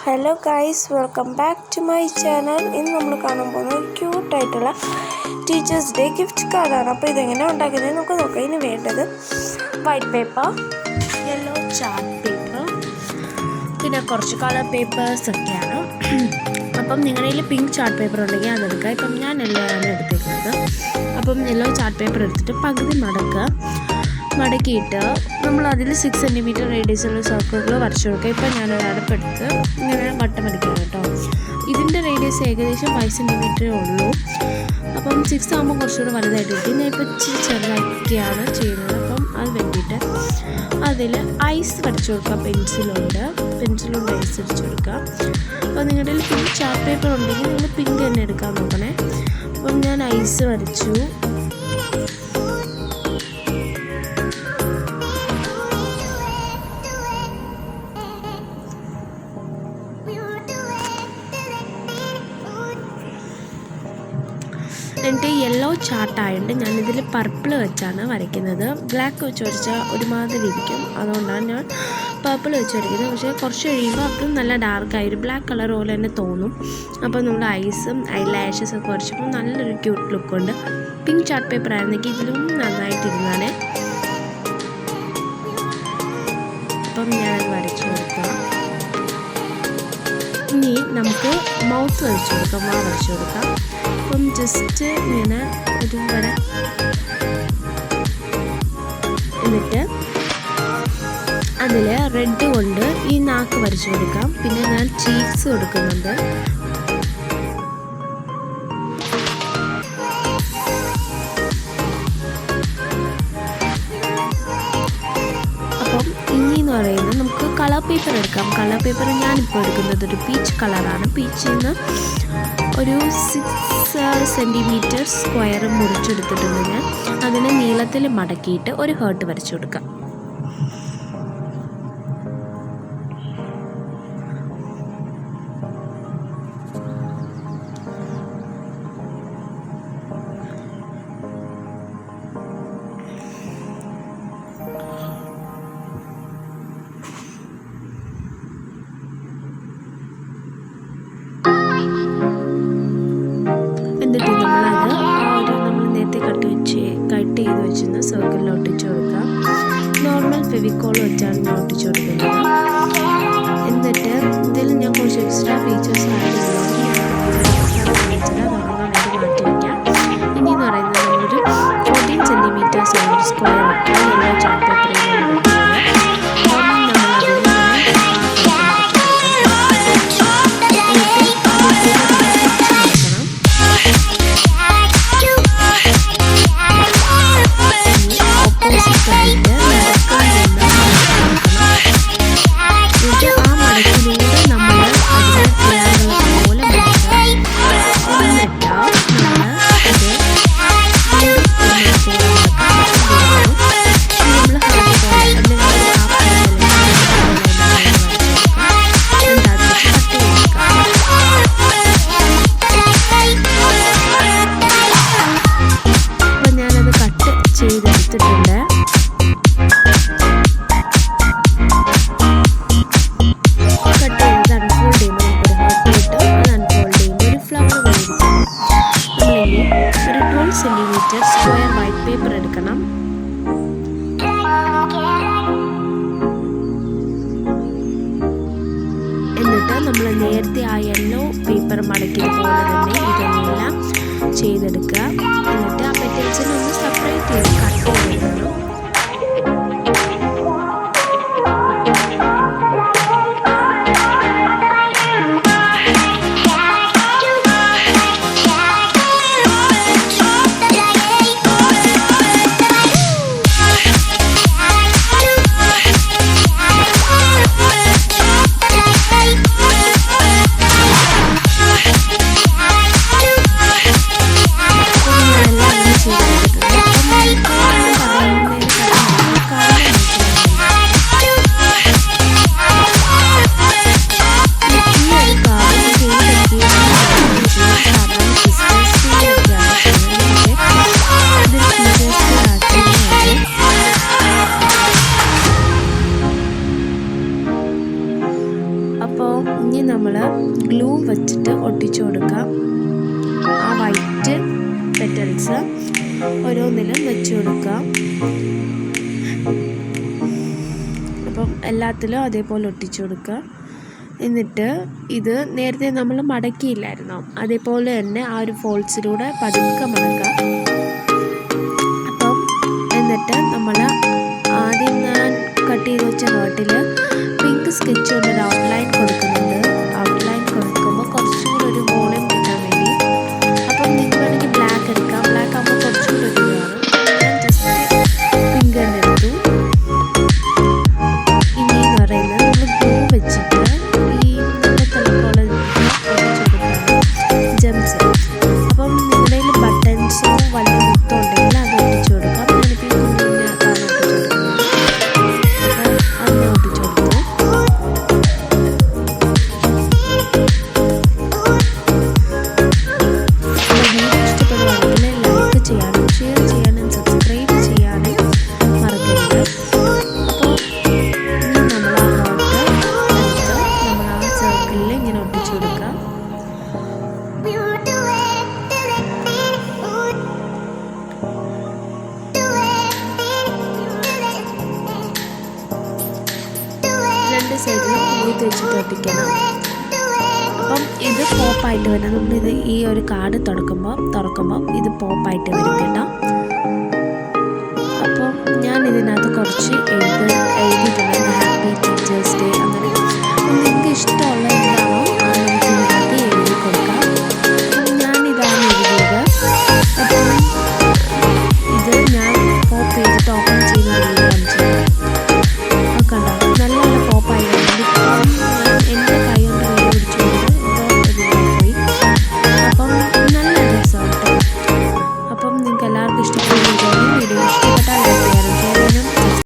Hello guys, welcome back to my channel. ഇന്ന് നമ്മൾ കാണാൻ പോകുന്നത് ക്യൂട്ടായിട്ടുള്ള ടീച്ചേഴ്സ് ഡേ ഗിഫ്റ്റ് കാർഡാണ്. അപ്പോൾ ഇതെങ്ങനെ ഉണ്ടാക്കുന്നത് നമുക്ക് നോക്കാം. ഇതിന് വേണ്ടത് white paper, yellow chart paper, പിന്നെ കുറച്ച് കളർ പേപ്പേഴ്സ് ഒക്കെയാണ്. അപ്പം നിങ്ങളുടെ കയ്യിൽ പിങ്ക് ചാർട്ട് പേപ്പർ ഉണ്ടെങ്കിൽ അതെടുക്കുക. ഇപ്പം ഞാൻ യെല്ലോയാണ് എടുത്തിരിക്കുന്നത്. അപ്പം യെല്ലോ ചാർട്ട് പേപ്പർ എടുത്തിട്ട് പകുതി മടക്കിയിട്ട് നമ്മൾ അതിൽ 6 സെൻറ്റിമീറ്റർ റേഡിയസുള്ള സർക്കിളുകൾ വരച്ചു കൊടുക്കുക. ഇപ്പം ഞാനൊരു അടപ്പെടുത്ത് ഇങ്ങനെ വട്ടം വരയ്ക്കണം കേട്ടോ. ഇതിൻ്റെ റേഡിയസ് ഏകദേശം 5 സെൻറ്റിമീറ്ററേ ഉള്ളൂ. അപ്പം 6 ആകുമ്പോൾ കുറച്ചുകൂടെ വലുതായിട്ടിരിക്കും. ഞാൻ ഇപ്പോൾ ഇച്ചിരി ചെറുതാക്കിയാണ് ചെയ്യുന്നത്. അപ്പം അത് വേണ്ടിയിട്ട് അതിൽ ഐസ് വരച്ചു കൊടുക്കുക. പെൻസിലുണ്ട് ഐസ് വരച്ചു കൊടുക്കുക. അപ്പോൾ നിങ്ങളുടെ പിങ്ക് ചാർട്ട് പേപ്പർ ഉണ്ടെങ്കിൽ നിങ്ങൾ പിങ്ക് തന്നെ എടുക്കാൻ നോക്കണേ. അപ്പം ഞാൻ ഐസ് വരച്ചു. എന്നിട്ട് യെല്ലോ ചാർട്ടായതുകൊണ്ട് ഞാനിതിൽ പർപ്പിൾ വെച്ചാണ് വരയ്ക്കുന്നത്. ബ്ലാക്ക് വെച്ച് വരച്ചാൽ ഒരുമാതിരി ഇരിക്കും, അതുകൊണ്ടാണ് ഞാൻ പർപ്പിൾ വെച്ച് വരയ്ക്കുന്നത്. പക്ഷേ കുറച്ച് കഴിയുമ്പോൾ അപ്പം നല്ല ഡാർക്കായി ഒരു ബ്ലാക്ക് കളർ പോലെ തന്നെ തോന്നും. അപ്പോൾ നമ്മൾ ഐസും ഐലാഷസ് ഒക്കെ വരച്ചപ്പോൾ നല്ലൊരു ക്യൂട്ട് ലുക്കുണ്ട്. പിങ്ക് ചാർട്ട് പേപ്പർ ആയിരുന്നെങ്കിൽ ഇതിലും നന്നായിട്ടിരുന്നാണ്. അപ്പം ഞാനത് വരച്ചു കൊടുക്കാം. ഇനി നമുക്ക് മൗത്ത് വരച്ചു കൊടുക്കാം, വരച്ചു കൊടുക്കാം. അപ്പം ജസ്റ്റ് ഇങ്ങനെ ഒരു വര, എന്നിട്ട് അതിൽ റെഡ് കൊണ്ട് ഈ നാക്ക് വരച്ചു കൊടുക്കാം. പിന്നെ ഞാൻ ചീക്സ് കൊടുക്കുന്നുണ്ട്. അപ്പം ഇനിയെന്ന് പറയുന്നത് നമുക്ക് കളർ പേപ്പർ എടുക്കാം. കളർ പേപ്പർ ഞാനിപ്പോൾ എടുക്കുന്നത് ഒരു പീച്ച് കളറാണ്. പീച്ചിൽ നിന്ന് ഒരു 6 സെൻറ്റിമീറ്റർ സ്ക്വയർ മുറിച്ചെടുത്തിട്ടുണ്ട് ഞാൻ. അതിനെ നീളത്തിൽ മടക്കിയിട്ട് ഒരു ഹേർട്ട് വരച്ചു കൊടുക്കാം. എന്നിട്ട് നമ്മളത് നമ്മൾ നേരത്തെ കട്ട് ചെയ്ത് വെച്ചിരുന്ന സർക്കിളിൽ ഒട്ടിച്ചു കൊടുക്കാം. നോർമൽ ഫെവിക്കോൾ വെച്ചാണ് ഞാൻ ഒട്ടിച്ചു കൊടുക്കുന്നത്. എന്നിട്ട് ഇതിൽ ഞാൻ കുറച്ച് എക്സ്ട്രാ ഫീച്ചേഴ്സ് ആഡ് മാറ്റി വയ്ക്കാം. ഇനിയെന്ന് പറയുന്നത് നമ്മളൊരു 14 സെൻറ്റിമീറ്റേഴ്സ് ഒരു സ്ക്വയർ യെല്ലോ ചാർട്ട് പേപ്പറിൽ ചെയ്തെടുത്തിട്ടുണ്ട്. കട്ട് ചെയ്ത് അൺഫോൾഡ് ചെയ്യുമ്പോൾ നമുക്കൊരു ഹാർട്ട് കിട്ടും. അത് അൺഫോൾഡ് ചെയ്യുമ്പോൾ ഒരു ഫ്ലവർ പോയിരിക്കും. നമ്മളിനി ഒരു 12 സെൻറ്റിമീറ്റർ സ്ക്വയർ വൈറ്റ് പേപ്പർ എടുക്കണം. എന്നിട്ട് നമ്മൾ നേരത്തെ ആ യെല്ലോ പേപ്പർ മടക്കിയത് പോലെ തന്നെ ഇതെല്ലാം ചെയ്തെടുക്കുക. എന്നിട്ട് ആ പെറ്റൽസിനെ ഒന്ന് സെപ്പറേറ്റ് ചെയ്ത് കട്ട് ചെയ്തെടുക്കണം. നമ്മൾ ഗ്ലൂ വെച്ചിട്ട് ഒട്ടിച്ചു കൊടുക്കാം. ആ വൈറ്റ് പെറ്റൽസ് ഓരോന്നിലും വെച്ച് കൊടുക്കാം. അപ്പം എല്ലാത്തിലും അതേപോലെ ഒട്ടിച്ചു കൊടുക്കുക. എന്നിട്ട് ഇത് നേരത്തെ നമ്മൾ മടക്കിയില്ലായിരുന്നോ, അതേപോലെ തന്നെ ആ ഒരു ഫോൾസിലൂടെ പതുക്കെ മടക്കുക. അപ്പം എന്നിട്ട് നമ്മൾ ആദ്യം ഞാൻ കട്ട് ചെയ്ത് വെച്ച ഹേർട്ടിൽ പിങ്ക് സ്കെച്ച് കൊണ്ടൊരു ഔട്ട്ലൈൻ കൊടുക്കുന്നുണ്ട്. ഔട്ട്ലൈൻ കൊടുക്കുമ്പോൾ കുറച്ചുകൂടി ഒരു വോളിയം കിട്ടാൻ വേണ്ടി. അപ്പം നിങ്ങൾക്ക് വേണമെങ്കിൽ ബ്ലാക്ക് എടുക്കാം. ബ്ലാക്ക് ആകുമ്പോൾ കുറച്ചുകൂടി ഒരു ഇതാണ്. ഞാൻ ജസ്റ്റ് പിങ്ക് തന്നെ എടുത്തു. ഇനി എന്ന് പറയുന്നത് നമ്മൾ ഗ്ലൂ വെച്ചിട്ട് ഈ നമ്മുടെ തലക്കോളം ജംസ്. അപ്പം നിങ്ങളുടെ കയ്യിൽ ബട്ടൺസോ വല്ല മുത്തോ ഉണ്ടെങ്കിൽ അത് ഒട്ടിച്ചു കൊടുക്കാം. ഞാനിപ്പോൾ ഈ കുഞ്ഞിനകത്താണ് ഒട്ടിച്ചു കൊടുക്കുന്നത്. അതിനെ ഒട്ടിച്ചു കൊടുത്തു. വീഡിയോ ഇഷ്ടപ്പെടുവാണെങ്കിൽ ലൈക്ക് ചെയ്യാനും ഷെയർ ചെയ്യാനും സബ്സ്ക്രൈബ് ചെയ്യാനും മറക്കരുത്. അപ്പോൾ ഇനി നമ്മൾ ആ ഹേർട്ട് എടുത്ത് നമ്മൾ ആ സർക്കിളിൽ ഇങ്ങനെ ഒട്ടിച്ചു കൊടുക്കുക. രണ്ട് സൈഡിലും കുഴി വെച്ചിട്ട് ഒട്ടിക്കണം. അപ്പം ഇത് പോപ്പായിട്ട് വരണം. നമ്മളിത് ഈ ഒരു കാർഡ് തുറക്കുമ്പോൾ ഇത് പോപ്പായിട്ട് വരും കേട്ടോ. അപ്പം ഞാൻ ഇതിനകത്ത് കുറച്ച് എഴുതിയിട്ടുണ്ട്. ഹാപ്പി ടീച്ചേഴ്സ് ഡേ അങ്ങനെ. നിങ്ങൾക്ക് ഇഷ്ടമുള്ള